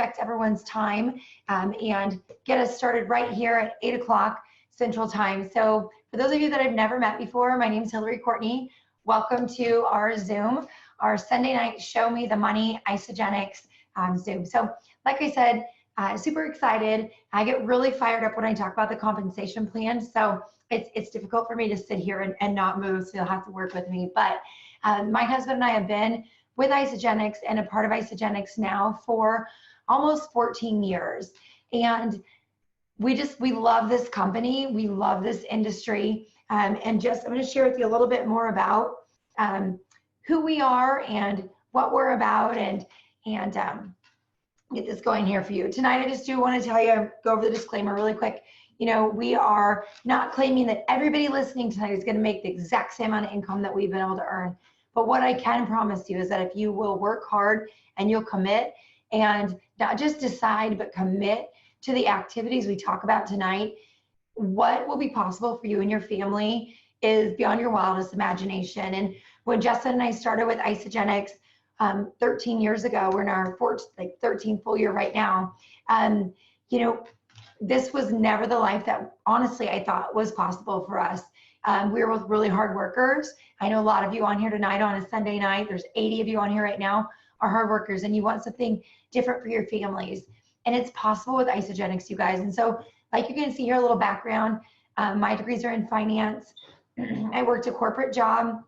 respect everyone's time and get us started right here at 8 o'clock Central Time. So for those of you that I've never met before, my name is Hilari Courtney. Welcome to our Zoom, our Sunday night Show Me the Money Isagenix Zoom. So like I said, super excited. I get really fired up when I talk about the compensation plan. So it's difficult for me to sit here and not move, so you'll have to work with me. But my husband and I have been with Isagenix and a part of Isagenix now for almost 14 years. And we love this company. We love this industry. And just, I'm going to share with you a little bit more about who we are and what we're about and get this going here for you. Tonight, I just do want to tell you, go over the disclaimer really quick. You know, we are not claiming that everybody listening tonight is going to make the exact same amount of income that we've been able to earn. But what I can promise you is that if you will work hard and you'll commit and not just decide, but commit to the activities we talk about tonight, what will be possible for you and your family is beyond your wildest imagination. And when Justin and I started with Isagenix 13 years ago, we're in our 13th full year right now. You know, this was never the life that honestly I thought was possible for us. We were both really hard workers. I know a lot of you on here tonight on a Sunday night, there's 80 of you on here right now, are hard workers, and you want something different for your families. And it's possible with Isagenix, you guys. And so, like you can see here, a little background. My degrees are in finance. I worked a corporate job.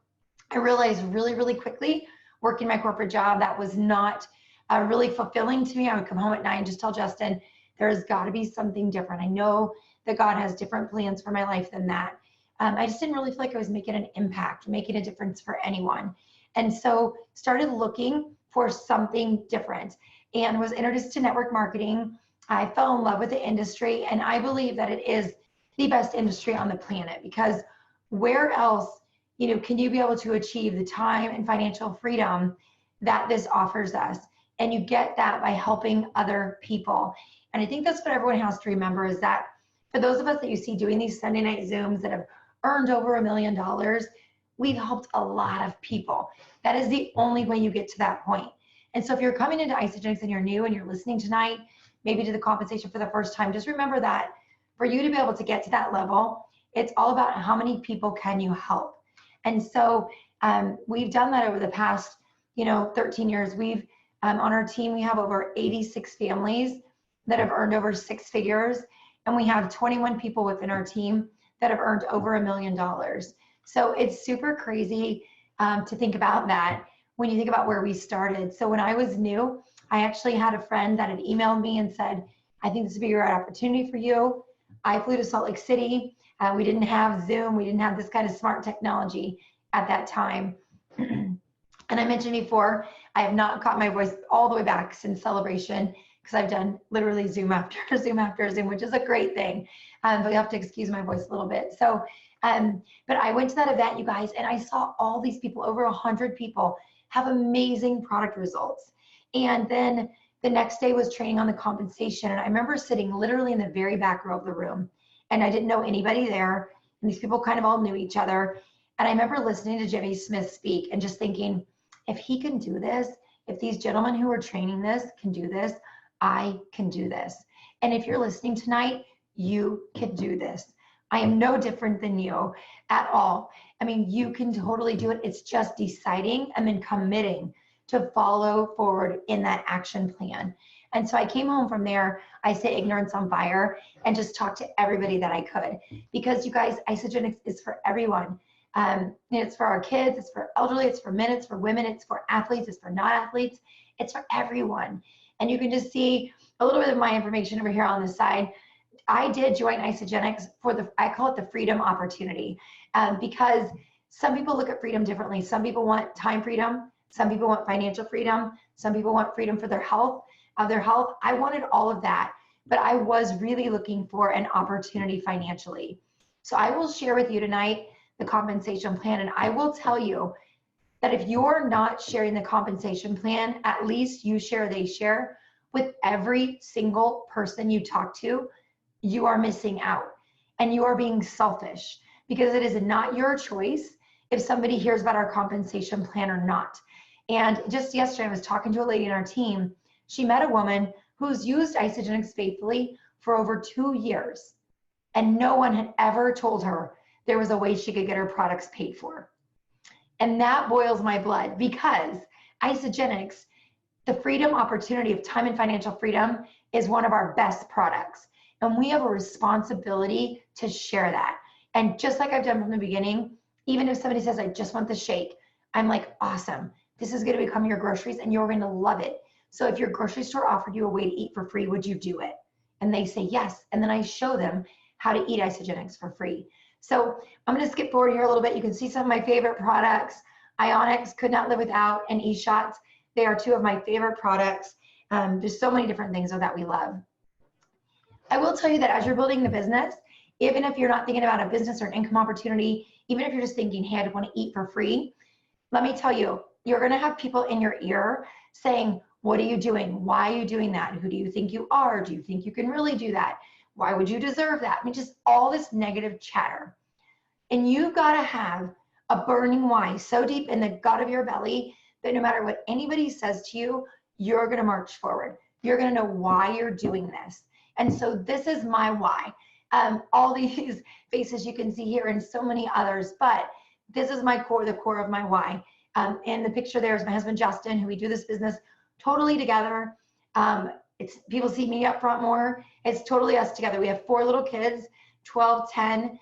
I realized really, really quickly working my corporate job that was not really fulfilling to me. I would come home at night and just tell Justin, there's got to be something different. I know that God has different plans for my life than that. I just didn't really feel like I was making an impact, making a difference for anyone. And so started looking for something different and was introduced to network marketing. I fell in love with the industry, and I believe that it is the best industry on the planet, because where else, you know, can you be able to achieve the time and financial freedom that this offers us? And you get that by helping other people. And I think that's what everyone has to remember, is that for those of us that you see doing these Sunday night Zooms that have earned over $1 million, we've helped a lot of people. That is the only way you get to that point. And so if you're coming into Isagenix and you're new and you're listening tonight, maybe to the compensation for the first time, just remember that for you to be able to get to that level, it's all about how many people can you help. And so we've done that over the past, 13 years. We've on our team, we have over 86 families that have earned over 6 figures, and we have 21 people within our team that have earned over $1 million. So it's super crazy to think about that when you think about where we started. So when I was new, I actually had a friend that had emailed me and said, I think this would be a right opportunity for you. I flew to Salt Lake City. We didn't have Zoom. We didn't have this kind of smart technology at that time. And I mentioned before, I have not caught my voice all the way back since Celebration, because I've done literally Zoom after Zoom after Zoom, which is a great thing. But you have to excuse my voice a little bit. So, but I went to that event, you guys, and I saw all these people, over 100 people, have amazing product results. And then the next day was training on the compensation. And I remember sitting literally in the very back row of the room, and I didn't know anybody there. And these people kind of all knew each other. And I remember listening to Jimmy Smith speak and just thinking, if he can do this, if these gentlemen who are training this can do this, I can do this. And if you're listening tonight, you can do this. I am no different than you at all. I mean, you can totally do it. It's just deciding and then committing to follow forward in that action plan. And so I came home from there, I say ignorance on fire, and just talked to everybody that I could. Because you guys, Isagenix is for everyone. It's for our kids, it's for elderly, it's for men, it's for women, it's for athletes, it's for non-athletes, it's for everyone. And you can just see a little bit of my information over here on the side. I did join Isagenix for I call it the freedom opportunity, because some people look at freedom differently. Some people want time freedom, some people want financial freedom, some people want freedom for their health. I wanted all of that, but I was really looking for an opportunity financially. So I will share with you tonight the compensation plan, and I will tell you that if you're not sharing the compensation plan, at least you share, they share with every single person you talk to, you are missing out and you are being selfish, because it is not your choice if somebody hears about our compensation plan or not. And just yesterday, I was talking to a lady in our team. She met a woman who's used Isagenix faithfully for over 2 years, and no one had ever told her there was a way she could get her products paid for. And that boils my blood, because Isagenix, the freedom, opportunity of time and financial freedom, is one of our best products. And we have a responsibility to share that. And just like I've done from the beginning, even if somebody says, I just want the shake, I'm like, awesome. This is going to become your groceries and you're going to love it. So if your grocery store offered you a way to eat for free, would you do it? And they say yes. And then I show them how to eat Isagenix for free. So I'm going to skip forward here a little bit. You can see some of my favorite products. Ionics, could not live without, and eShots. They are two of my favorite products. There's so many different things that we love. I will tell you that as you're building the business, even if you're not thinking about a business or an income opportunity, even if you're just thinking, hey, I want to eat for free, let me tell you, you're going to have people in your ear saying, what are you doing? Why are you doing that? Who do you think you are? Do you think you can really do that? Why would you deserve that? I mean, just all this negative chatter. And you've got to have a burning why so deep in the gut of your belly that no matter what anybody says to you, you're going to march forward. You're going to know why you're doing this. And so this is my why. All these faces you can see here and so many others, but this is my core, the core of my why. And the picture there is my husband, Justin, who we do this business totally together. It's people see me up front more. It's totally us together. We have 4 little kids, 12, 10,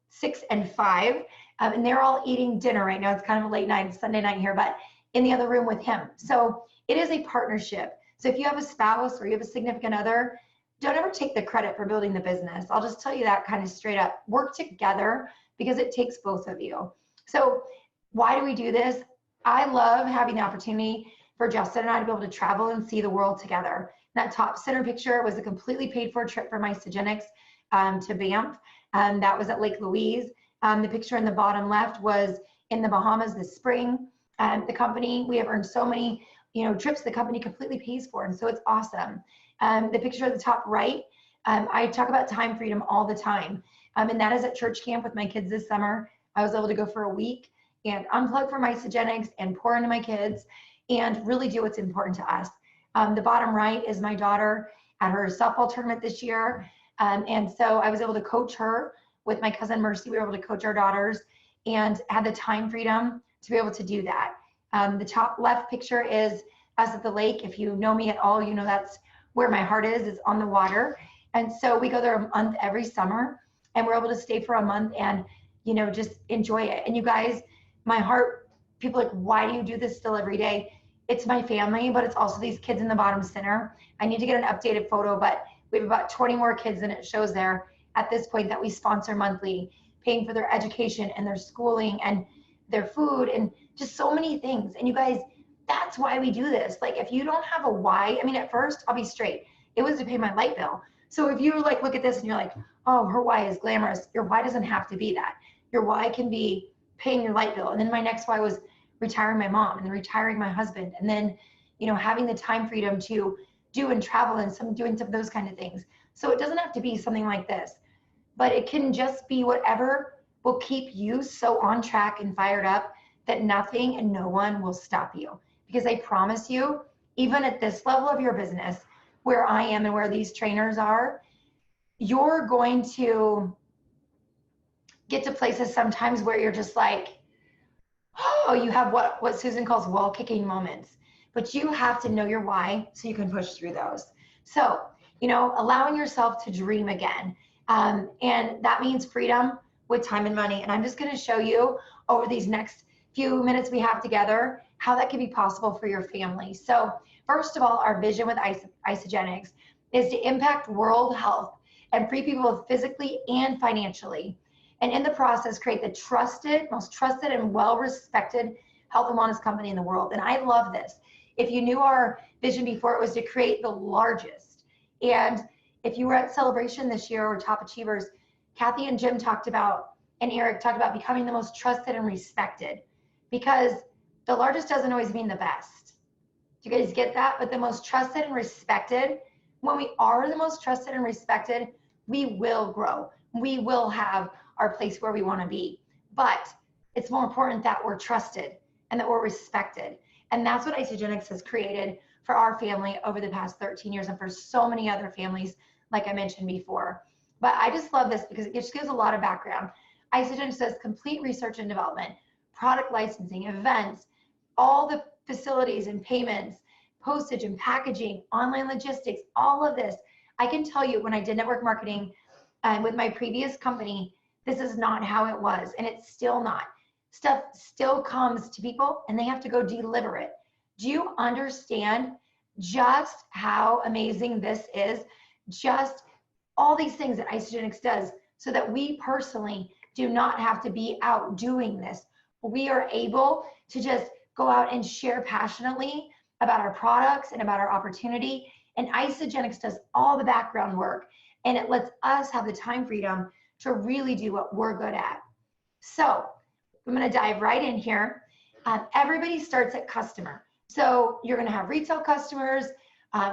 6, and 5. And they're all eating dinner right now. It's kind of a late night, it's Sunday night here, but in the other room with him. So it is a partnership. So if you have a spouse or you have a significant other, don't ever take the credit for building the business. I'll just tell you that kind of straight up. Work together because it takes both of you. So why do we do this? I love having the opportunity for Justin and I to be able to travel and see the world together. That top center picture was a completely paid for trip for my Isagenix to Banff. That was at Lake Louise. The picture in the bottom left was in the Bahamas this spring. The company, we have earned so many trips the company completely pays for, and so it's awesome. The picture at the top right, I talk about time freedom all the time, and that is at church camp with my kids this summer. I was able to go for a week and unplug from my Isagenix and pour into my kids and really do what's important to us. The bottom right is my daughter at her softball tournament this year, and so I was able to coach her with my cousin Mercy. We were able to coach our daughters and had the time freedom to be able to do that. The top left picture is us at the lake. If you know me at all, you know that's where my heart is on the water. And so we go there a month every summer, and we're able to stay for a month and, just enjoy it. And you guys, my heart, people are like, why do you do this still every day? It's my family, but it's also these kids in the bottom center. I need to get an updated photo, but we have about 20 more kids than it shows there at this point that we sponsor monthly, paying for their education and their schooling and their food and just so many things. And you guys, that's why we do this. Like, if you don't have a why, I mean, at first, I'll be straight, it was to pay my light bill. So if you like look at this and you're like, oh, her why is glamorous, your why doesn't have to be that. Your why can be paying your light bill. And then my next why was retiring my mom and then retiring my husband. And then, having the time freedom to do and travel and doing some of those kind of things. So it doesn't have to be something like this, but it can just be whatever will keep you so on track and fired up that nothing and no one will stop you. Because I promise you, even at this level of your business, where I am and where these trainers are, you're going to get to places sometimes where you're just like, oh, you have what Susan calls wall kicking moments. But you have to know your why so you can push through those. So, allowing yourself to dream again. And that means freedom with time and money. And I'm just going to show you over these next few minutes we have together how that can be possible for your family. So first of all, our vision with Isagenix is to impact world health and free people physically and financially. And in the process, create the most trusted and well-respected health and wellness company in the world. And I love this. If you knew our vision before, it was to create the largest. And if you were at Celebration this year or Top Achievers, Kathy and Jim talked about, and Eric talked about becoming the most trusted and respected, because the largest doesn't always mean the best. Do you guys get that? But the most trusted and respected, when we are the most trusted and respected, we will grow. We will have our place where we want to be. But it's more important that we're trusted and that we're respected. And that's what Isagenix has created for our family over the past 13 years and for so many other families, like I mentioned before. But I just love this because it just gives a lot of background. Isagenix does complete research and development, product licensing, events, all the facilities and payments, postage and packaging, online logistics, all of this. I can tell you when I did network marketing with my previous company, this is not how it was, and it's still not. Stuff still comes to people and they have to go deliver it. Do you understand just how amazing this is? Just all these things that Isagenix does so that we personally do not have to be out doing this. We are able to just go out and share passionately about our products and about our opportunity. And Isagenix does all the background work, and it lets us have the time freedom to really do what we're good at. So I'm going to dive right in here. Everybody starts at customer. So you're going to have retail customers,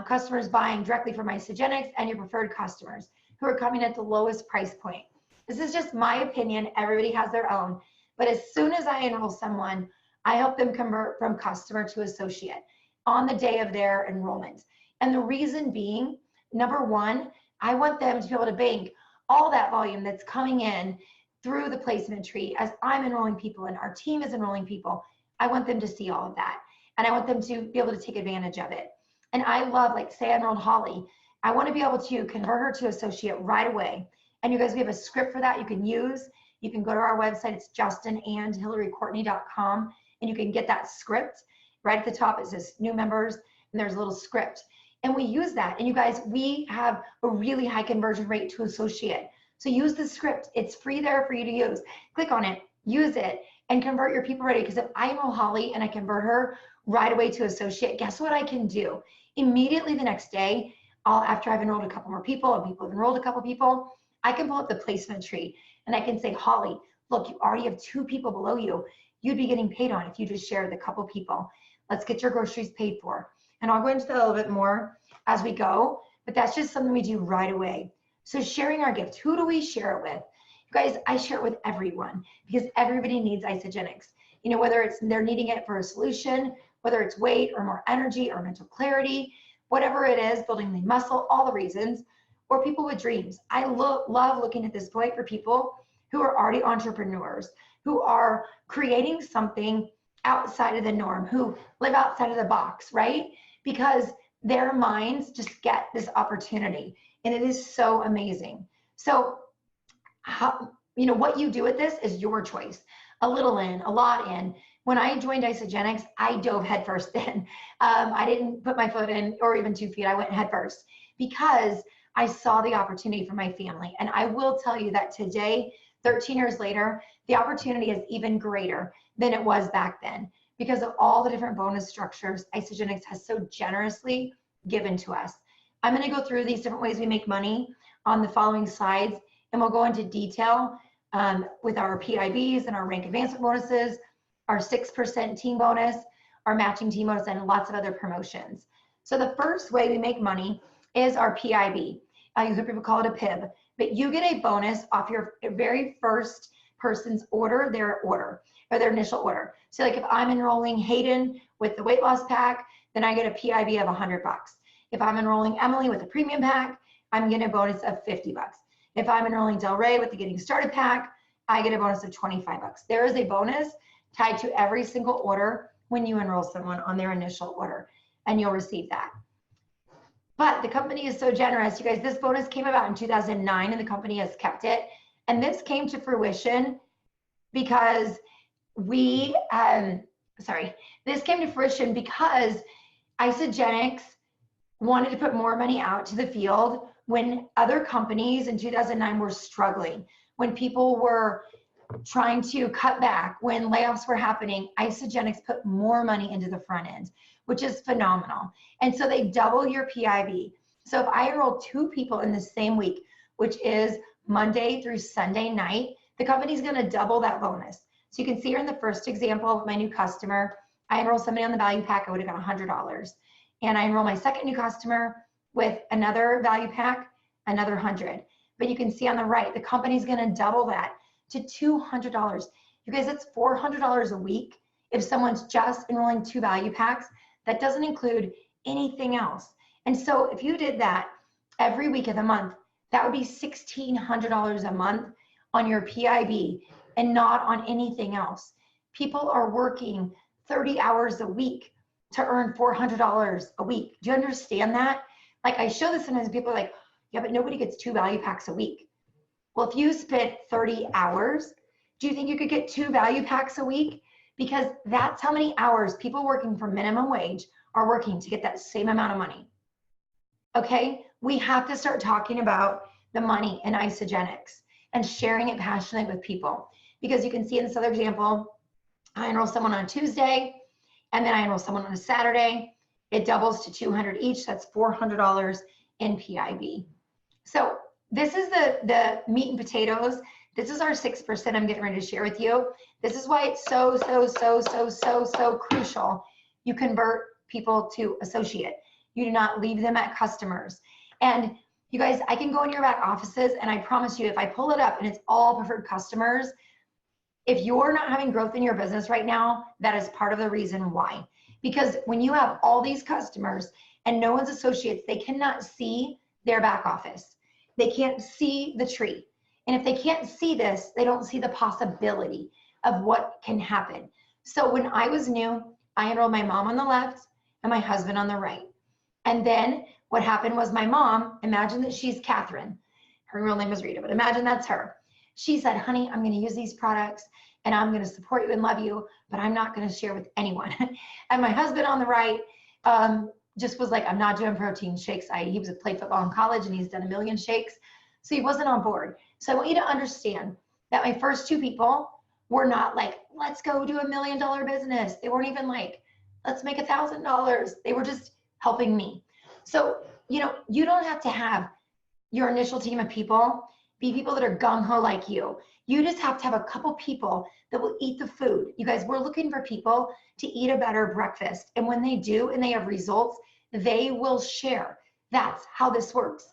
customers buying directly from Isagenix, and your preferred customers who are coming at the lowest price point. This is just my opinion. Everybody has their own. But as soon as I enroll someone, I help them convert from customer to associate on the day of their enrollment. And the reason being, number one, I want them to be able to bank all that volume that's coming in through the placement tree as I'm enrolling people and our team is enrolling people. I want them to see all of that. And I want them to be able to take advantage of it. And I love, like, say I enrolled Holly. I want to be able to convert her to associate right away. And you guys, we have a script for that you can use. You can go to our website. It's justinandhilaricourtney.com, and you can get that script. Right at the top, it says new members, and there's a little script. And we use that. And you guys, we have a really high conversion rate to associate. So use the script. It's free there for you to use. Click on it, use it, and convert your people ready. Because if I enroll Holly and I convert her right away to associate, guess what I can do? Immediately the next day, after I've enrolled a couple more people and people have enrolled a couple people, I can pull up the placement tree and I can say, Holly, look, you already have 2 people below you. You'd be getting paid on if you just shared the couple people. Let's get your groceries paid for. And I'll go into that a little bit more as we go, but that's just something we do right away. So sharing our gift, who do we share it with? You guys, I share it with everyone because everybody needs Isagenix. You know, whether it's they're needing it for a solution, whether it's weight or more energy or mental clarity, whatever it is, building the muscle, all the reasons, or people with dreams. I love looking at this point for people who are already entrepreneurs, who are creating something outside of the norm, who live outside of the box, right? Because their minds just get this opportunity, and it is so amazing. So how, you know, what you do with this is your choice. A little in, a lot in. When I joined Isagenix, I dove headfirst in. I didn't put my foot in or even 2 feet. I went headfirst because I saw the opportunity for my family. And I will tell you that today, 13 years later, the opportunity is even greater than it was back then because of all the different bonus structures Isagenix has so generously given to us. I'm going to go through these different ways we make money on the following slides, and we'll go into detail with our PIBs and our rank advancement bonuses, our 6% team bonus, our matching team bonus, and lots of other promotions. So the first way we make money is our PIB. You hear people call it a PIB, but you get a bonus off your very first person's order, their initial order. So like if I'm enrolling Hayden with the weight loss pack, then I get a PIB of $100. If I'm enrolling Emily with a premium pack, I'm getting a bonus of $50. If I'm enrolling Del Rey with the getting started pack, I get a bonus of $25. There is a bonus tied to every single order when you enroll someone on their initial order, and you'll receive that. But the company is so generous. You guys, this bonus came about in 2009, and the company has kept it. And this came to fruition because this came to fruition because Isagenix wanted to put more money out to the field when other companies in 2009 were struggling, when people were trying to cut back, when layoffs were happening. Isagenix put more money into the front end, which is phenomenal. And so they double your PIB. So if I enroll 2 people in the same week, which is Monday through Sunday night, the company's going to double that bonus. So you can see here in the first example of my new customer, I enroll somebody on the value pack, I would have got $100. And I enroll my second new customer with another value pack, another $100. But you can see on the right, the company's going to double that to $200. You guys, it's $400 a week if someone's just enrolling 2 value packs. That doesn't include anything else. And so if you did that every week of the month, that would be $1,600 a month on your PIB and not on anything else. People are working 30 hours a week to earn $400 a week. Do you understand that? Like, I show this sometimes, people are like, yeah, but nobody gets 2 value packs a week. Well, if you spent 30 hours, do you think you could get 2 value packs a week? Because that's how many hours people working for minimum wage are working to get that same amount of money. Okay, we have to start talking about the money in Isagenix and sharing it passionately with people. Because you can see in this other example, I enroll someone on a Tuesday, and then I enroll someone on a Saturday. It doubles to $200 each. That's $400 in PIB. So this is the meat and potatoes. This is our 6% I'm getting ready to share with you. This is why it's so crucial you convert people to associate. You do not leave them at customers. And you guys, I can go in your back offices, and I promise you, if I pull it up and it's all preferred customers, if you're not having growth in your business right now, that is part of the reason why. Because when you have all these customers and no one's associates, they cannot see their back office. They can't see the tree. And if they can't see this, they don't see the possibility of what can happen. So when I was new, I enrolled my mom on the left and my husband on the right. And then what happened was my mom, imagine that she's Catherine. Her real name is Rita, but imagine that's her. She said, honey, I'm going to use these products and I'm going to support you and love you, but I'm not going to share with anyone. And my husband on the right just was like, I'm not doing protein shakes. He was played football in college and he's done 1 million shakes. So he wasn't on board. So I want you to understand that my first 2 people were not like, let's go do $1 million business. They weren't even like, let's make $1,000. They were just helping me. So, you know, you don't have to have your initial team of people be people that are gung-ho like you. You just have to have a couple people that will eat the food. You guys, we're looking for people to eat a better breakfast. And when they do and they have results, they will share. That's how this works.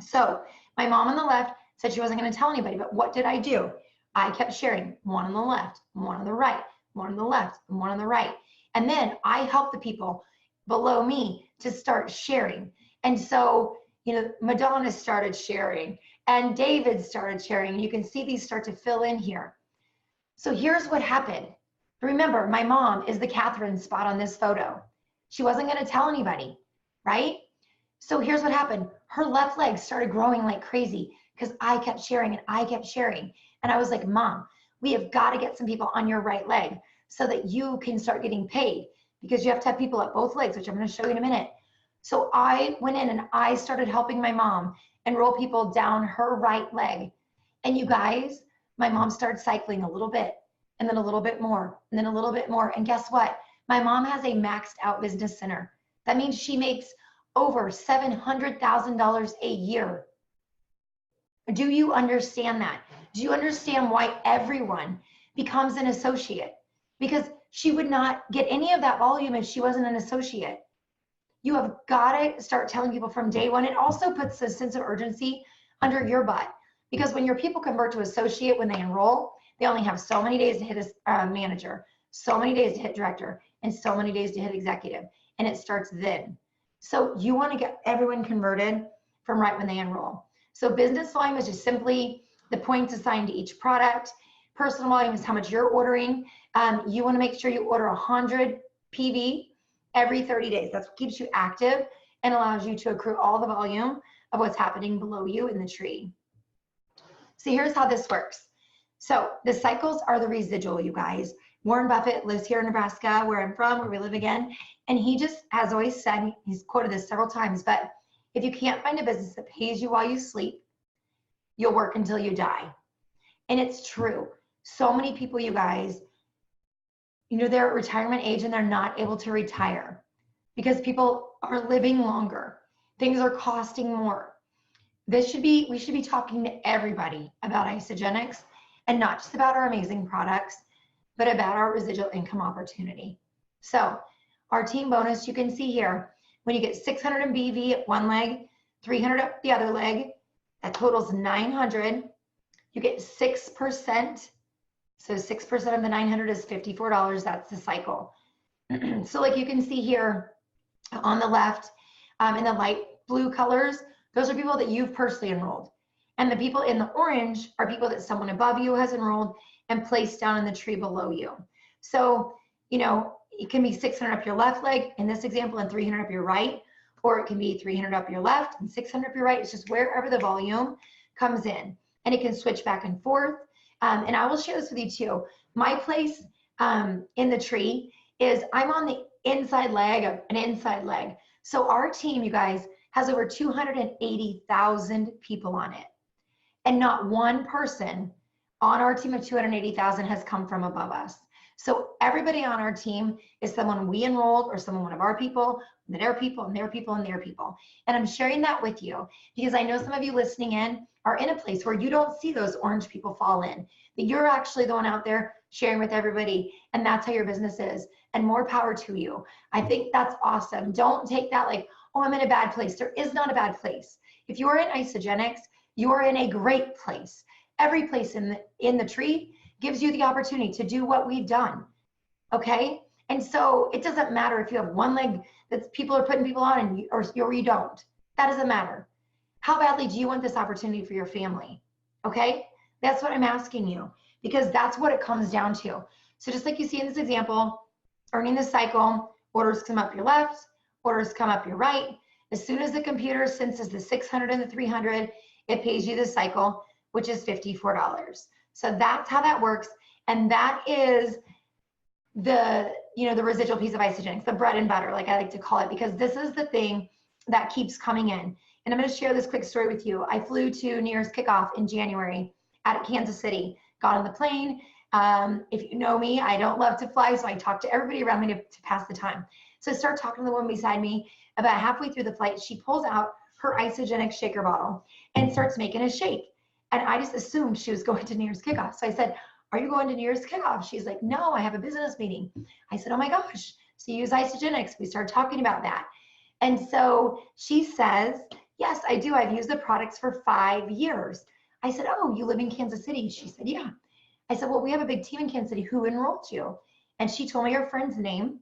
So my mom on the left said she wasn't going to tell anybody, but what did I do? I kept sharing, one on the left, one on the right, one on the left, and one on the right. And then I helped the people below me to start sharing. And so, you know, Madonna started sharing and David started sharing. You can see these start to fill in here. So here's what happened. Remember, my mom is the Catherine spot on this photo. She wasn't going to tell anybody, right? So here's what happened. Her left leg started growing like crazy because I kept sharing and I kept sharing. And I was like, Mom, we have got to get some people on your right leg so that you can start getting paid, because you have to have people at both legs, which I'm going to show you in a minute. So I went in and I started helping my mom enroll people down her right leg. And you guys, my mom started cycling a little bit and then a little bit more and then a little bit more. And guess what? My mom has a maxed out business center. That means she makes over $700,000 a year. Do you understand that? Do you understand why everyone becomes an associate? Because she would not get any of that volume if she wasn't an associate. You have got to start telling people from day one. It also puts a sense of urgency under your butt, because when your people convert to associate, when they enroll, they only have so many days to hit a manager, so many days to hit director, and so many days to hit executive. And it starts then. So you want to get everyone converted from right when they enroll. So business volume is just simply the points assigned to each product. Personal volume is how much you're ordering. You want to make sure you order 100 PV every 30 days. That's what keeps you active and allows you to accrue all the volume of what's happening below you in the tree. So here's how this works. So the cycles are the residual, you guys. Warren Buffett lives here in Nebraska, where I'm from, where we live again. And he just has always said, he's quoted this several times, but if you can't find a business that pays you while you sleep, you'll work until you die. And it's true. So many people, you guys, you know, they're at retirement age and they're not able to retire because people are living longer. Things are costing more. We should be talking to everybody about Isagenix, and not just about our amazing products, but about our residual income opportunity. So our team bonus, you can see here, when you get 600 in BV at one leg, 300 up the other leg, that totals 900. You get 6%. So 6% of the 900 is $54. That's the cycle. So like you can see here, on the left, in the light blue colors, those are people that you've personally enrolled. And the people in the orange are people that someone above you has enrolled and placed down in the tree below you. So, you know, it can be 600 up your left leg in this example and 300 up your right, or it can be 300 up your left and 600 up your right. It's just wherever the volume comes in, and it can switch back and forth. And I will share this with you too. My place in the tree is I'm on the inside leg of an inside leg. So our team, you guys, has over 280,000 people on it. And not one person on our team of 280,000 has come from above us. So everybody on our team is someone we enrolled or someone, one of our people, and their people, and their people, and their people. And I'm sharing that with you because I know some of you listening in are in a place where you don't see those orange people fall in, that you're actually the one out there sharing with everybody, and that's how your business is, and more power to you. I think that's awesome. Don't take that like, oh, I'm in a bad place. There is not a bad place. If you're in Isagenix, you're in a great place. Every place in the tree gives you the opportunity to do what we've done, okay? And so it doesn't matter if you have one leg that people are putting people on and or you don't. That doesn't matter. How badly do you want this opportunity for your family, okay? That's what I'm asking you, because that's what it comes down to. So just like you see in this example, earning the cycle, orders come up your left, orders come up your right. As soon as the computer senses the 600 and the 300, it pays you the cycle, which is $54. So that's how that works. And that is the, you know, the residual piece of Isagenix, the bread and butter, like I like to call it, because this is the thing that keeps coming in. And I'm going to share this quick story with you. I flew to New Year's kickoff in January out of Kansas City, got on the plane. If you know me, I don't love to fly, so I talk to everybody around me to pass the time. So I start talking to the woman beside me. About halfway through the flight, she pulls out her Isagenix shaker bottle and starts making a shake. And I just assumed she was going to New Year's kickoff. So I said, are you going to New Year's kickoff? She's like, no, I have a business meeting. I said, oh my gosh, so you use Isagenix. We started talking about that. And so she says, yes, I do. I've used the products for 5 years. I said, oh, you live in Kansas City? She said, yeah. I said, well, we have a big team in Kansas City. Who enrolled you? And she told me her friend's name,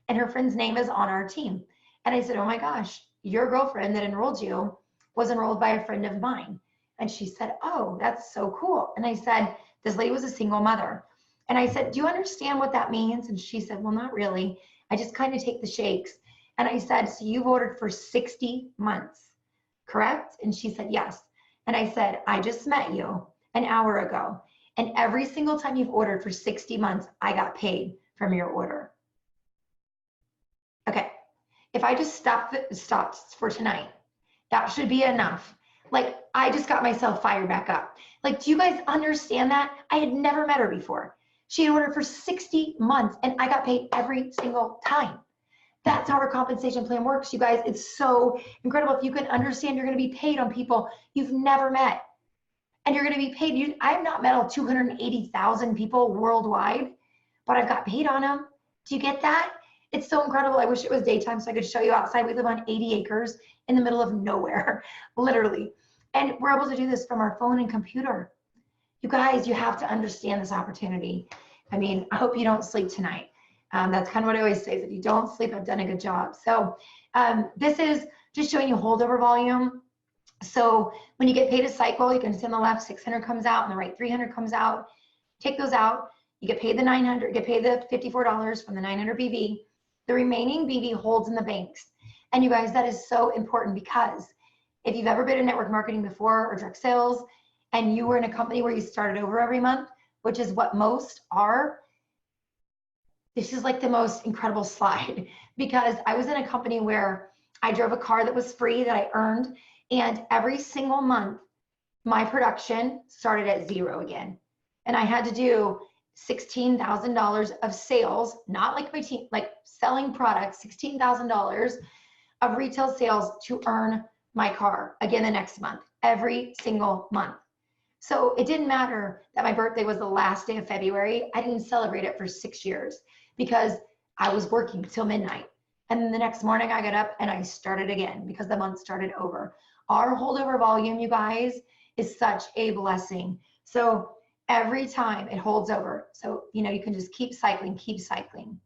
and her friend's name is on our team. And I said, oh my gosh, your girlfriend that enrolled you was enrolled by a friend of mine. And she said, oh, that's so cool. And I said, this lady was a single mother. And I said, do you understand what that means? And she said, well, not really. I just kind of take the shakes. And I said, so you've ordered for 60 months, correct? And she said, yes. And I said, I just met you an hour ago. And every single time you've ordered for 60 months, I got paid from your order. Okay. If I just stopped for tonight, that should be enough. Like, I just got myself fired back up. Like, do you guys understand that? I had never met her before. She had ordered for 60 months and I got paid every single time. That's how our compensation plan works, you guys. It's so incredible. If you can understand, you're going to be paid on people you've never met. And you're going to be paid. I have not met all 280,000 people worldwide, but I've got paid on them. Do you get that? It's so incredible. I wish it was daytime so I could show you outside. We live on 80 acres in the middle of nowhere, literally. And we're able to do this from our phone and computer. You guys, you have to understand this opportunity. I mean, I hope you don't sleep tonight. That's kind of what I always say, is if you don't sleep, I've done a good job. So this is just showing you holdover volume. So when you get paid a cycle, you can see on the left, 600 comes out, and the right, 300 comes out. Take those out. You get paid the 900, get paid the $54 from the 900 BV. The remaining BV holds in the banks. And you guys, that is so important, because if you've ever been in network marketing before or direct sales, and you were in a company where you started over every month, which is what most are, this is like the most incredible slide, because I was in a company where I drove a car that was free that I earned, and every single month, my production started at zero again. And I had to do $16,000 of sales, not like my team, like selling products, $16,000 of retail sales to earn my car again the next month, every single month. So it didn't matter that my birthday was the last day of February. I didn't celebrate it for 6 years because I was working till midnight. And then the next morning I got up and I started again because the month started over. Our holdover volume, you guys, is such a blessing. So every time it holds over. So, you know, you can just keep cycling, keep cycling.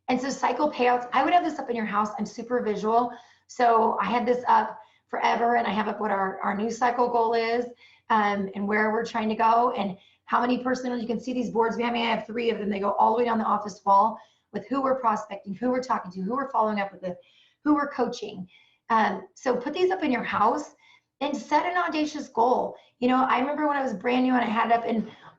And so cycle payouts, I would have this up in your house. I'm super visual. So I had this up forever, and I have up what our new cycle goal is, and where we're trying to go, and how many personal, you can see these boards behind me. I have 3 of them. They go all the way down the office wall with who we're prospecting, who we're talking to, who we're following up with, who we're coaching. So put these up in your house and set an audacious goal. You know, I remember when I was brand new and I had it up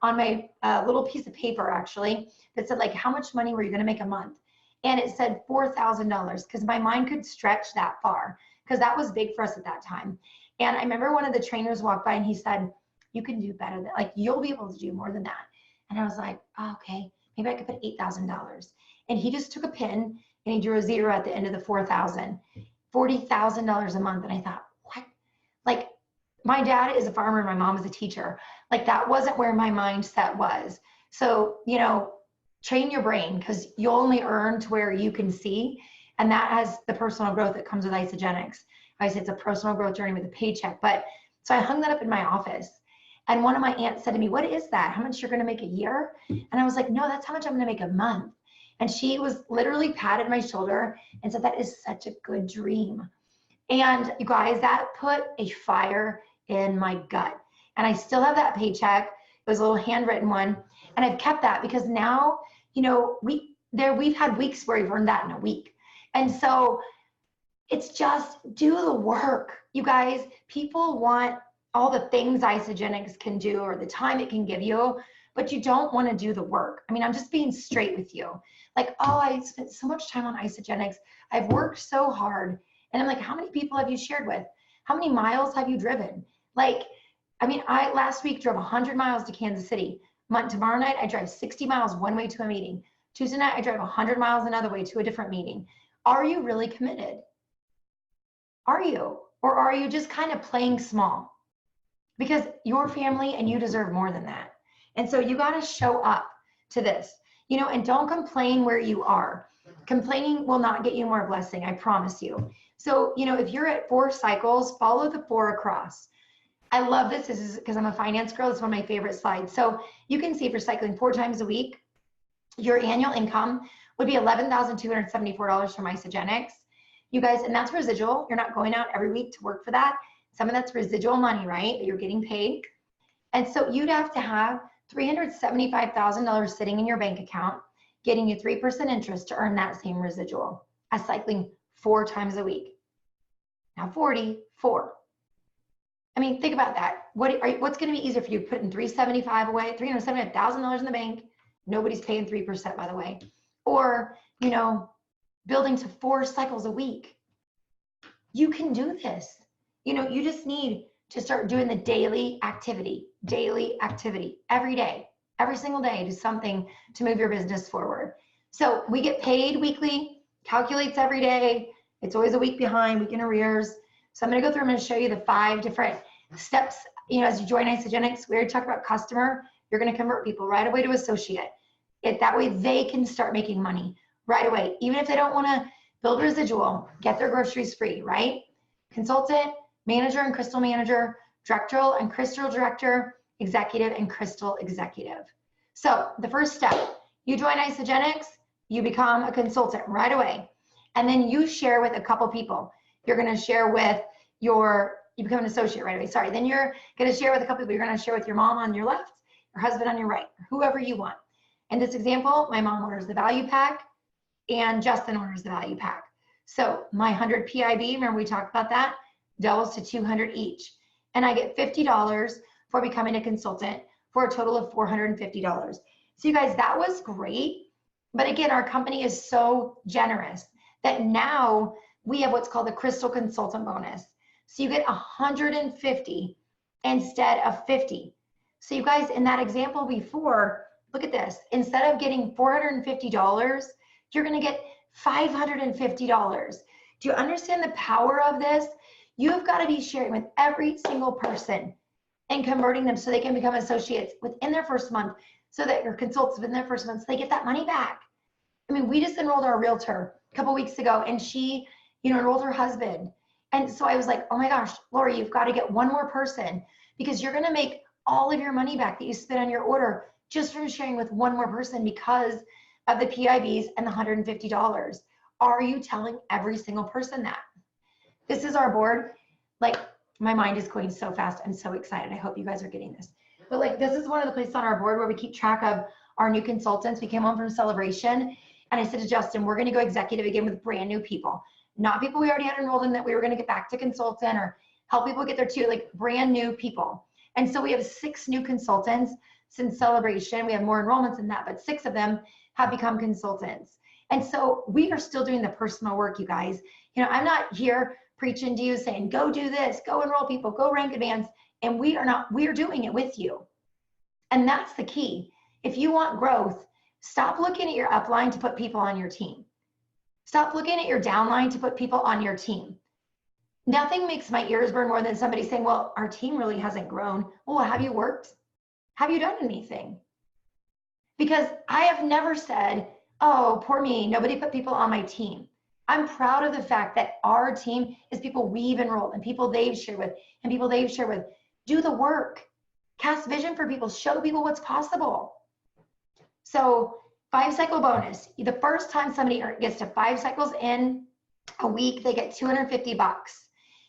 on my little piece of paper, actually, that said, like, how much money were you going to make a month? And it said $4,000, because my mind could stretch that far, because that was big for us at that time. And I remember one of the trainers walked by and he said, you can do better than, like, you'll be able to do more than that. And I was like, oh, okay, maybe I could put $8,000. And he just took a pin and he drew a 0 at the end of the 4,000, $40,000 a month. And I thought, what? Like, my dad is a farmer, my mom is a teacher. Like, that wasn't where my mindset was. So, you know, train your brain, because you'll only earn to where you can see. And that has the personal growth that comes with Isagenix. I say it's a personal growth journey with a paycheck. But so I hung that up in my office. And one of my aunts said to me, what is that? How much you're going to make a year? And I was like, no, that's how much I'm going to make a month. And she was literally patted my shoulder and said, that is such a good dream. And you guys, that put a fire in my gut. And I still have that paycheck. It was a little handwritten one. And I've kept that, because now, you know, we've had weeks where we've earned that in a week. And so it's just do the work. You guys, people want all the things Isagenix can do or the time it can give you, but you don't want to do the work. I mean, I'm just being straight with you. Like, oh, I spent so much time on Isagenix. I've worked so hard. And I'm like, how many people have you shared with? How many miles have you driven? Like, I mean, I last week drove 100 miles to Kansas City. Tomorrow night, I drive 60 miles one way to a meeting. Tuesday night, I drive 100 miles another way to a different meeting. Are you really committed? Are you? Or are you just kind of playing small? Because your family and you deserve more than that. And so you got to show up to this, you know, and don't complain where you are. Complaining will not get you more blessing, I promise you. So, you know, if you're at 4 cycles, follow the 4 across. I love this. This is because I'm a finance girl. It's one of my favorite slides. So you can see if you're cycling 4 times a week, your annual income would be $11,274 from Isagenix. You guys, and that's residual. You're not going out every week to work for that. Some of that's residual money, right? That you're getting paid. And so you'd have to have $375,000 sitting in your bank account, getting you 3% interest to earn that same residual as cycling 4 times a week. Now 44. I mean, think about that. What's going to be easier for you? Putting $375 away, $375,000 in the bank. Nobody's paying 3%, by the way. Or, you know, building to 4 cycles a week. You can do this. You know, you just need to start doing the daily activity, every day, every single day, do something to move your business forward. So we get paid weekly, calculates every day. It's always a week behind, week in arrears. So I'm going to go through, I'm going to show you the 5 different steps. You know, as you join Isagenix, we already talked about customer. You're going to convert people right away to associate. That way they can start making money right away. Even if they don't want to build residual, get their groceries free, right? Consultant, manager and crystal manager, directorial and crystal director, executive and crystal executive. So the first step, you join Isagenix, you become a consultant right away. And then you share with a couple people. You're going to share with you become an associate right away. Sorry. Then you're going to share with a couple people. You're going to share with your mom on your left, your husband on your right, or whoever you want. In this example, my mom orders the value pack and Justin orders the value pack. So my 100 PIB, remember we talked about that, doubles to 200 each. And I get $50 for becoming a consultant for a total of $450. So you guys, that was great. But again, our company is so generous that now we have what's called the Crystal Consultant Bonus. So you get 150 instead of 50. So you guys, in that example before, look at this. Instead of getting $450, you're going to get $550. Do you understand the power of this? You've got to be sharing with every single person and converting them so they can become associates within their first month, so that your consultants within their first month, so they get that money back. I mean, we just enrolled our realtor a couple weeks ago, and she, you know, enrolled her husband. And so I was like, oh my gosh, Lori, you've got to get one more person, because you're going to make all of your money back that you spent on your order just from sharing with one more person because of the PIVs and the $150. Are you telling every single person that? This is our board. Like, my mind is going so fast. I'm so excited. I hope you guys are getting this. But like, this is one of the places on our board where we keep track of our new consultants. We came home from celebration and I said to Justin, we're going to go executive again with brand new people, not people we already had enrolled in that we were going to get back to consultant or help people get there too, like brand new people. And so we have 6 new consultants since celebration. We have more enrollments than that, but 6 of them have become consultants. And so we are still doing the personal work, you guys. You know, I'm not here preaching to you saying, go do this, go enroll people, go rank advance. And we are not, we are doing it with you. And that's the key. If you want growth, stop looking at your upline to put people on your team. Stop looking at your downline to put people on your team. Nothing makes my ears burn more than somebody saying, well, our team really hasn't grown. Well, have you worked? Have you done anything? Because I have never said, oh, poor me, nobody put people on my team. I'm proud of the fact that our team is people we've enrolled and people they've shared with and people they've shared with. Do the work. Cast vision for people. Show people what's possible. So 5-cycle bonus. The first time somebody gets to 5 cycles in a week, they get $250.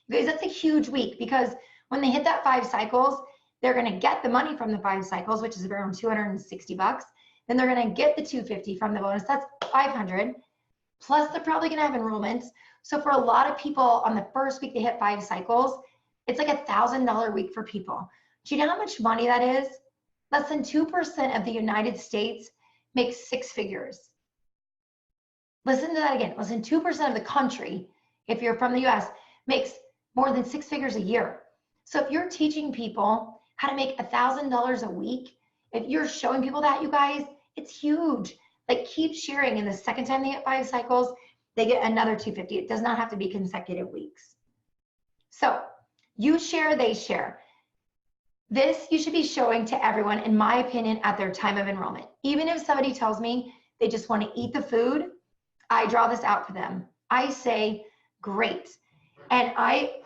You guys, that's a huge week because when they hit that 5 cycles, they're going to get the money from the 5 cycles, which is around $260. Then they're going to get the $250 from the bonus. That's $500. Plus, they're probably going to have enrollments. So for a lot of people, on the first week they hit 5 cycles, it's like $1,000 week for people. Do you know how much money that is? Less than 2% of the United States makes 6 figures. Listen to that again. Less than 2% of the country, if you're from the US, makes more than 6 figures a year. So if you're teaching people how to make $1,000 a week, if you're showing people that, you guys, it's huge. Like, keep sharing. And the second time they hit 5 cycles, they get another $250. It does not have to be consecutive weeks. So you share, they share. This you should be showing to everyone, in my opinion, at their time of enrollment. Even if somebody tells me they just want to eat the food, I draw this out for them. I say, great. And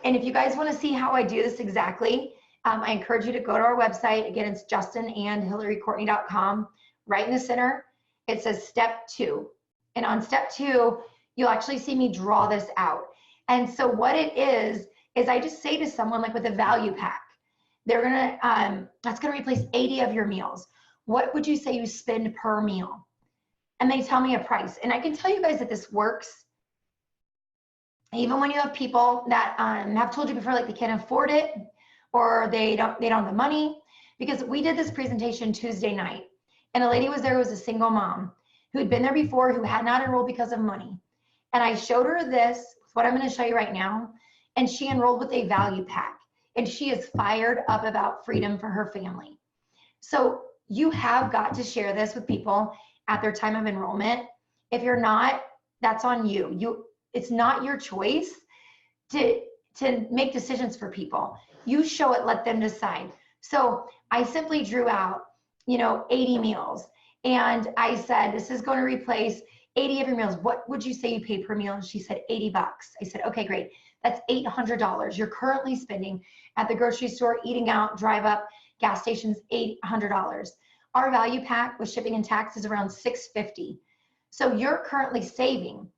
if you guys want to see how I do this exactly, I encourage you to go to our website. Again, it's justinandhilaricourtney.com. Right in the center, it says step 2. And on step 2, you'll actually see me draw this out. And so what it is I just say to someone, like with a value pack, they're gonna, that's gonna replace 80 of your meals. What would you say you spend per meal? And they tell me a price. And I can tell you guys that this works. Even when you have people that have told you before, like they can't afford it or they don't have the money. Because we did this presentation Tuesday night, and a lady was there who was a single mom who had been there before, who had not enrolled because of money. And I showed her this, what I'm gonna show you right now, and she enrolled with a value pack. And she is fired up about freedom for her family. So you have got to share this with people at their time of enrollment. If you're not, that's on you. It's not your choice to make decisions for people. You show it, let them decide. So I simply drew out, 80 meals. And I said, this is going to replace 80 of your meals. What would you say you pay per meal? And she said, $80. I said, okay, great. That's $800 you're currently spending at the grocery store, eating out, drive up, gas stations, $800. Our value pack with shipping and tax is around $650. So you're currently saving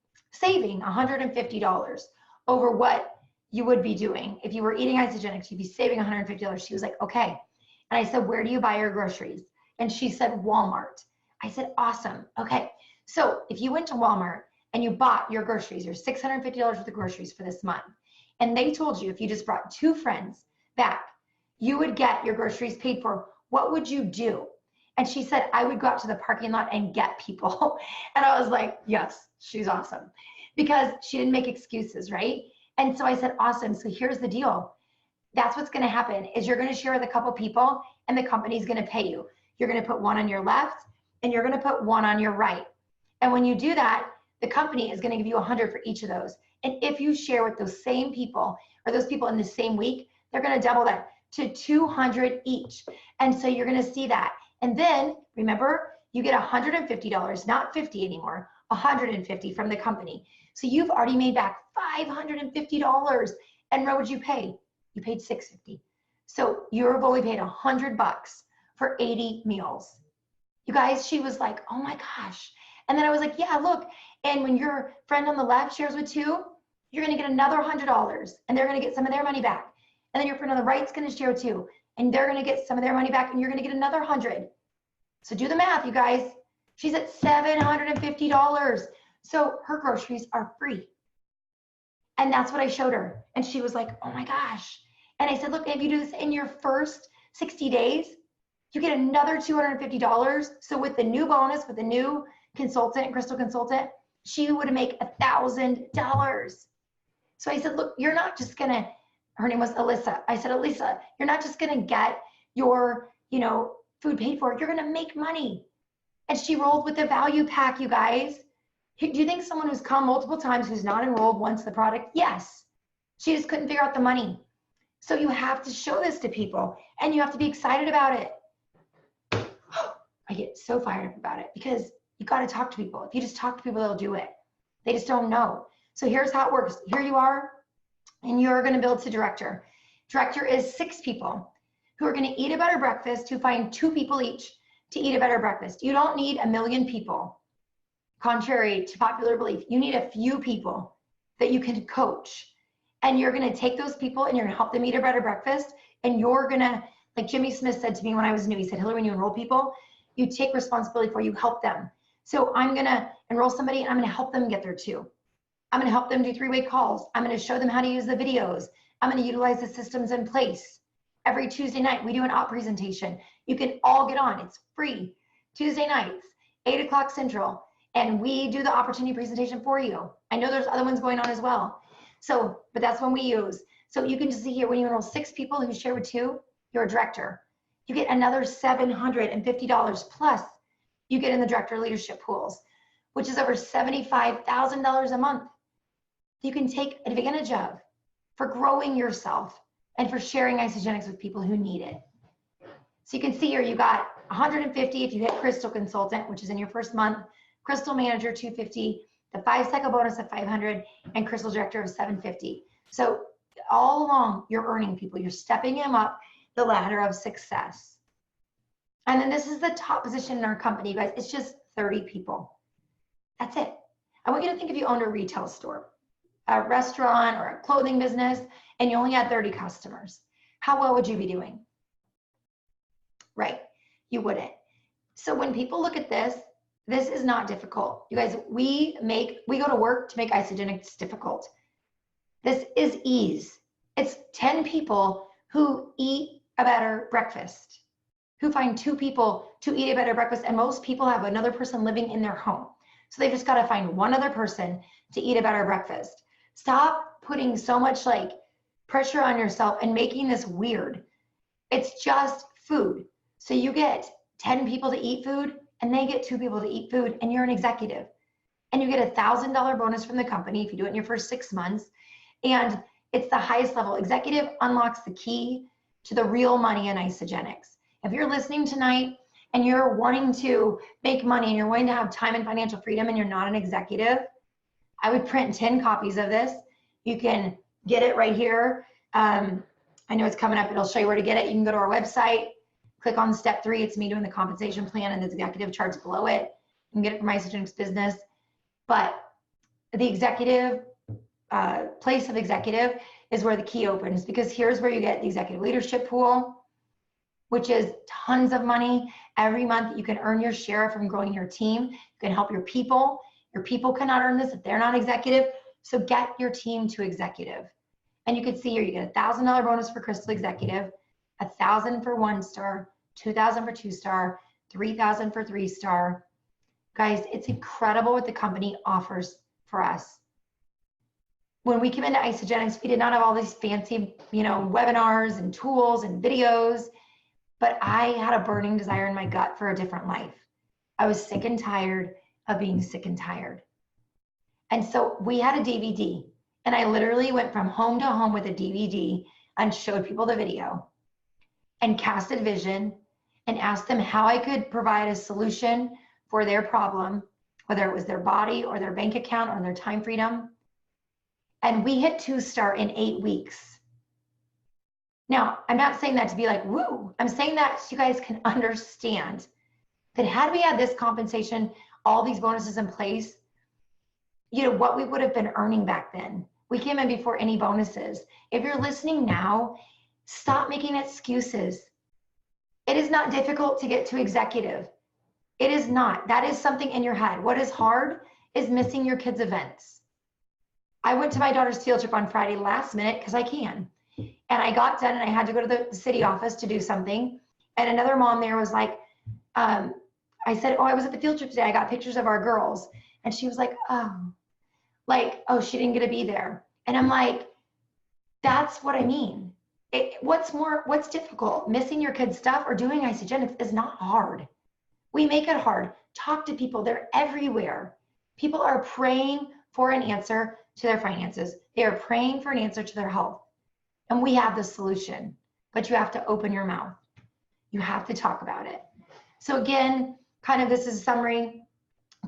$150 over what you would be doing. If you were eating Isagenix, you'd be saving $150. She was like, okay. And I said, where do you buy your groceries? And she said, Walmart. I said, awesome. Okay. So if you went to Walmart and you bought your groceries, your $650 worth of groceries for this month, and they told you if you just brought 2 friends back, you would get your groceries paid for, what would you do? And she said, I would go out to the parking lot and get people. And I was like, yes, she's awesome. Because she didn't make excuses, right? And so I said, awesome. So here's the deal. That's what's going to happen is you're going to share with a couple people and the company's going to pay you. You're going to put one on your left and you're going to put one on your right. And when you do that, the company is going to give you 100 for each of those. And if you share with those same people or those people in the same week, they're going to double that to 200 each. And so you're going to see that. And then remember, you get $150, not 50 anymore, 150 from the company. So you've already made back $550. And what would you pay? You paid $650. So you've only paid $100 for 80 meals. You guys, she was like, oh my gosh. And then I was like, yeah, look. And when your friend on the left shares with 2, you're going to get another $100 and they're going to get some of their money back. And then your friend on the right's going to share 2 and they're going to get some of their money back and you're going to get another 100. So do the math, you guys. She's at $750. So her groceries are free. And that's what I showed her. And she was like, oh my gosh. And I said, look, if you do this in your first 60 days, you get another $250. So with the new bonus, with the new consultant, Crystal consultant, she would make $1,000. So I said, look, you're not just going to, her name was Alyssa. I said, Alyssa, you're not just going to get your, food paid for. You're going to make money. And she rolled with the value pack, you guys. Do you think someone who's come multiple times, who's not enrolled, wants the product? Yes. She just couldn't figure out the money. So you have to show this to people and you have to be excited about it. I get so fired up about it because you got to talk to people. If you just talk to people, they'll do it. They just don't know. So here's how it works. Here you are, and you're going to build to director. Director is 6 people who are going to eat a better breakfast, who find 2 people each to eat a better breakfast. You don't need 1 million people. Contrary to popular belief, you need a few people that you can coach. And you're going to take those people and you're going to help them eat a better breakfast. And you're going to, like Jimmy Smith said to me when I was new, he said, Hilary, when you enroll people, you take responsibility for, you help them. So I'm going to enroll somebody and I'm going to help them get there too. I'm going to help them do 3-way calls. I'm going to show them how to use the videos. I'm going to utilize the systems in place. Every Tuesday night, we do an op presentation. You can all get on. It's free. Tuesday nights, 8 o'clock Central. And we do the opportunity presentation for you. I know there's other ones going on as well. So, but that's when we use. So you can just see here, when you enroll 6 people who share with 2, you're a director. You get another $750 plus you get in the director leadership pools, which is over $75,000 a month. You can take advantage of for growing yourself and for sharing Isagenix with people who need it. So you can see here, you got 150 if you hit Crystal Consultant, which is in your first month, Crystal Manager 250, the 5-cycle bonus of 500, and Crystal Director of 750. So all along, you're earning people. You're stepping them up the ladder of success. And then this is the top position in our company, you guys. It's just 30 people. That's it. I want you to think if you owned a retail store, a restaurant, or a clothing business, and you only had 30 customers. How well would you be doing? Right, you wouldn't. So when people look at this, this is not difficult. You guys, we go to work to make Isagenix difficult. This is ease. It's 10 people who eat a better breakfast, who find 2 people to eat a better breakfast, and most people have another person living in their home. So they've just got to find one other person to eat a better breakfast. Stop putting so much pressure on yourself and making this weird. It's just food. So you get 10 people to eat food and they get 2 people to eat food and you're an executive. And you get $1,000 bonus from the company if you do it in your first 6 months. And it's the highest level. Executive unlocks the key to the real money in Isagenix. If you're listening tonight and you're wanting to make money and you're wanting to have time and financial freedom and you're not an executive, I would print 10 copies of this. You can get it right here. I know it's coming up. It'll show you where to get it. You can go to our website, click on step 3. It's me doing the compensation plan and the executive charts below it. You can get it from Isagenix Business. But the executive, place of executive is where the key opens, because here's where you get the executive leadership pool, which is tons of money. Every month you can earn your share from growing your team. You can help your people. Your people cannot earn this if they're not executive. So get your team to executive. And you can see here, you get a $1,000 bonus for Crystal Executive, $1,000 for 1-star, $2,000 for 2-star, $3,000 for 3-star. Guys, it's incredible what the company offers for us. When we came into Isagenix, we did not have all these fancy, webinars and tools and videos, but I had a burning desire in my gut for a different life. I was sick and tired of being sick and tired. And so we had a DVD, and I literally went from home to home with a DVD and showed people the video and casted vision and asked them how I could provide a solution for their problem, whether it was their body or their bank account or their time freedom. And we hit 2-star in 8 weeks. Now, I'm not saying that to be like, woo. I'm saying that so you guys can understand that had we had this compensation all these bonuses in place, you know, what we would have been earning back then. We came in before any bonuses. If you're listening now, stop making excuses. It is not difficult to get to executive. It is not. That is something in your head. What is hard is missing your kids' events. I went to my daughter's field trip on Friday last minute because I can. And I got done and I had to go to the city office to do something. And another mom there was like, I said, oh, I was at the field trip today. I got pictures of our girls. And she was like, oh, she didn't get to be there. And I'm like, that's what I mean. What's difficult? Missing your kids' stuff or doing Isagenix is not hard. We make it hard. Talk to people. They're everywhere. People are praying for an answer to their finances. They are praying for an answer to their health. And we have the solution, but you have to open your mouth. You have to talk about it. So again, kind of this is a summary.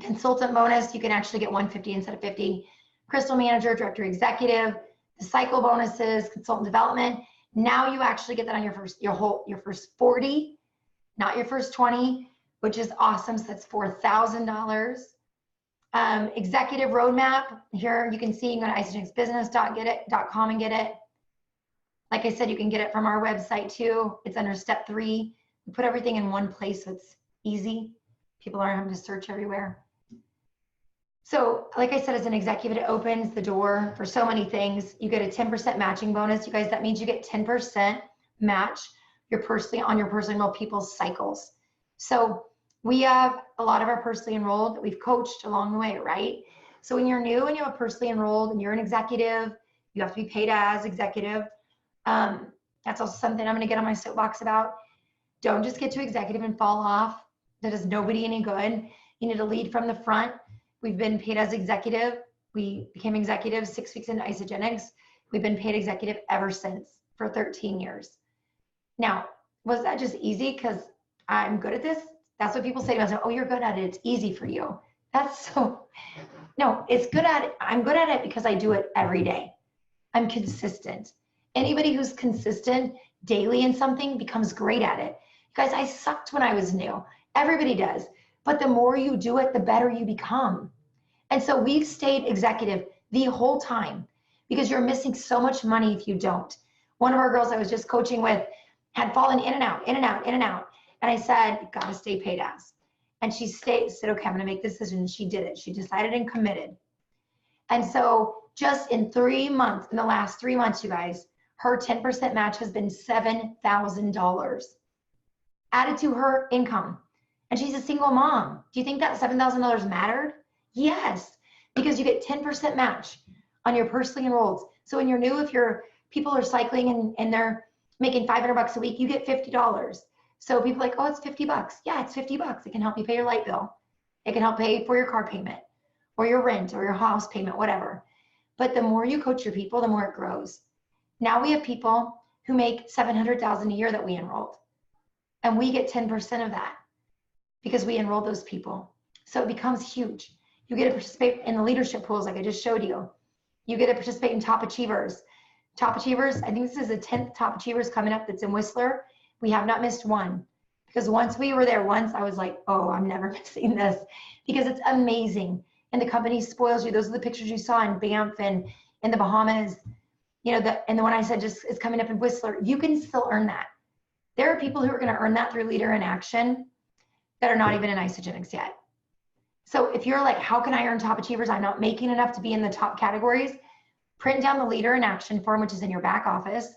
Consultant bonus, you can actually get 150 instead of 50. Crystal manager, director executive, the cycle bonuses, consultant development. Now you actually get that on your first 40, not your first 20, which is awesome. So that's $4,000. Executive roadmap. Here you can see you can go to isagenixbusiness.com and get it. Like I said, you can get it from our website too. It's under step 3. We put everything in one place so it's easy. People aren't having to search everywhere. So like I said, as an executive, it opens the door for so many things. You get a 10% matching bonus. You guys, that means you get 10% match on your personally enrolled people's cycles. So we have a lot of our personally enrolled that we've coached along the way, right? So when you're new and you have a personally enrolled and you're an executive, you have to be paid as executive. That's also something I'm going to get on my soapbox about. Don't just get to executive and fall off. That does nobody any good. You need to lead from the front. We've been paid as executive. We became executive 6 weeks into Isagenix. We've been paid executive ever since for 13 years. Now, was that just easy because I'm good at this? That's what people say to me. Oh, you're good at it. It's easy for you. No, it's good at it. I'm good at it because I do it every day. I'm consistent. Anybody who's consistent daily in something becomes great at it. Guys, I sucked when I was new. Everybody does. But the more you do it, the better you become. And so we've stayed executive the whole time because you're missing so much money if you don't. One of our girls I was just coaching with had fallen in and out, in and out, in and out. And I said, you gotta stay paid as. And she said, okay, I'm gonna make this decision. And she did it. She decided and committed. And so just in 3 months, in the last 3 months, you guys, her 10% match has been $7,000 added to her income. And she's a single mom. Do you think that $7,000 mattered? Yes, because you get 10% match on your personally enrolled. So when you're new, if your people are cycling and they're making $500 a week, you get $50. So people are like, oh, it's $50. Yeah, it's $50. It can help you pay your light bill. It can help pay for your car payment or your rent or your house payment, whatever. But the more you coach your people, the more it grows. Now we have people who make $700,000 a year that we enrolled. And we get 10% of that because we enrolled those people. So it becomes huge. You get to participate in the leadership pools like I just showed you. You get to participate in top achievers. Top achievers, I think this is the 10th top achievers coming up that's in Whistler. We have not missed one. Because once we were there I was like, oh, I'm never missing this because it's amazing. And the company spoils you. Those are the pictures you saw in Banff and in the Bahamas. You know, and the one I said just is coming up in Whistler. You can still earn that. There are people who are going to earn that through Leader in Action that are not even in Isagenix yet. So if you're like, how can I earn top achievers? I'm not making enough to be in the top categories. Print down the Leader in Action form, which is in your back office,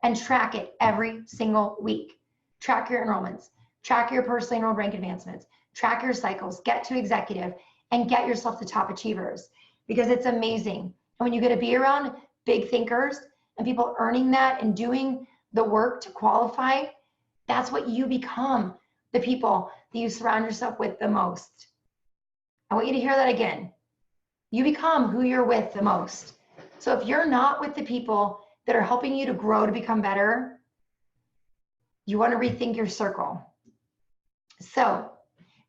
and track it every single week. Track your enrollments, track your personally enrolled rank advancements, track your cycles, get to executive, and get yourself to top achievers because it's amazing. And when you get to be around big thinkers and people earning that and doing the work to qualify, that's what you become, the people that you surround yourself with the most. I want you to hear that again. You become who you're with the most. So if you're not with the people that are helping you to grow to become better, you want to rethink your circle. So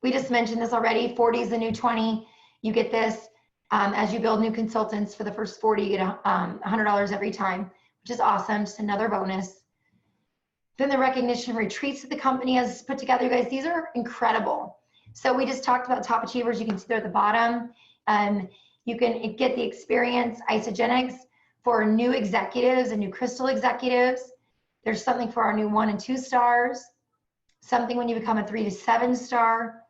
we just mentioned this already. 40 is the new 20. You get this as you build new consultants for the first 40, you get $100 every time, which is awesome. Just another bonus. Then the recognition retreats that the company has put together. You guys, these are incredible. So we just talked about top achievers. You can see there at the bottom. You can get the experience Isagenix for new executives and new crystal executives. There's something for our new 1 and 2 stars, something when you become a 3 to 7 star.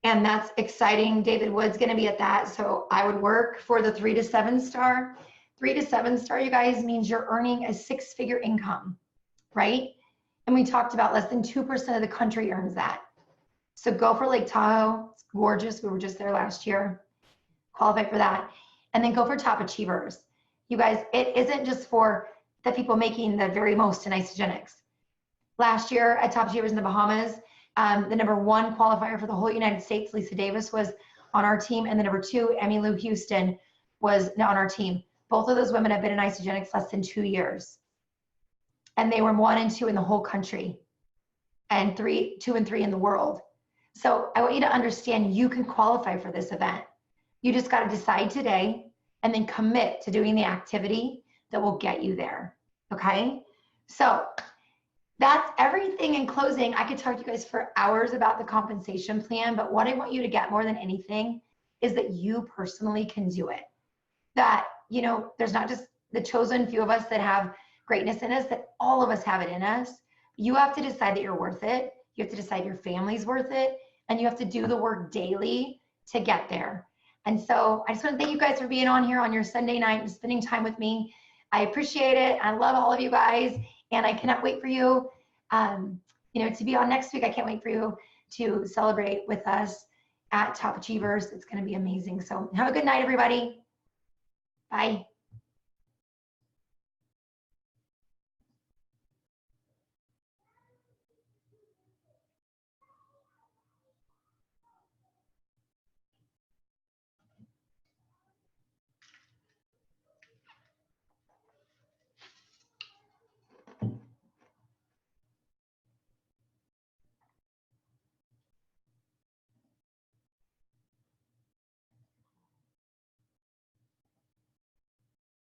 And that's exciting. David Wood's going to be at that. So I would work for the 3 to 7 star. 3 to 7 star, you guys, means you're earning a 6-figure income, right? And we talked about less than 2% of the country earns that. So go for Lake Tahoe. It's gorgeous. We were just there last year. Qualify for that. And then go for top achievers. You guys, it isn't just for the people making the very most in Isagenix. Last year at Top Achievers in the Bahamas, the #1 qualifier for the whole United States, Lisa Davis, was on our team. And the #2, Emmy Lou Houston, was on our team. Both of those women have been in Isagenix less than 2 years. And they were 1 and 2 in the whole country. And 2 and 3 in the world. So I want you to understand you can qualify for this event. You just got to decide today and then commit to doing the activity that will get you there. Okay? So that's everything in closing. I could talk to you guys for hours about the compensation plan, but what I want you to get more than anything is that you personally can do it. That, you know, there's not just the chosen few of us that have greatness in us, that all of us have it in us. You have to decide that you're worth it. You have to decide your family's worth it. And you have to do the work daily to get there. And so I just want to thank you guys for being on here on your Sunday night and spending time with me. I appreciate it. I love all of you guys. And I cannot wait for you, you know, to be on next week. I can't wait for you to celebrate with us at Top Achievers. It's going to be amazing. So have a good night, everybody. Bye.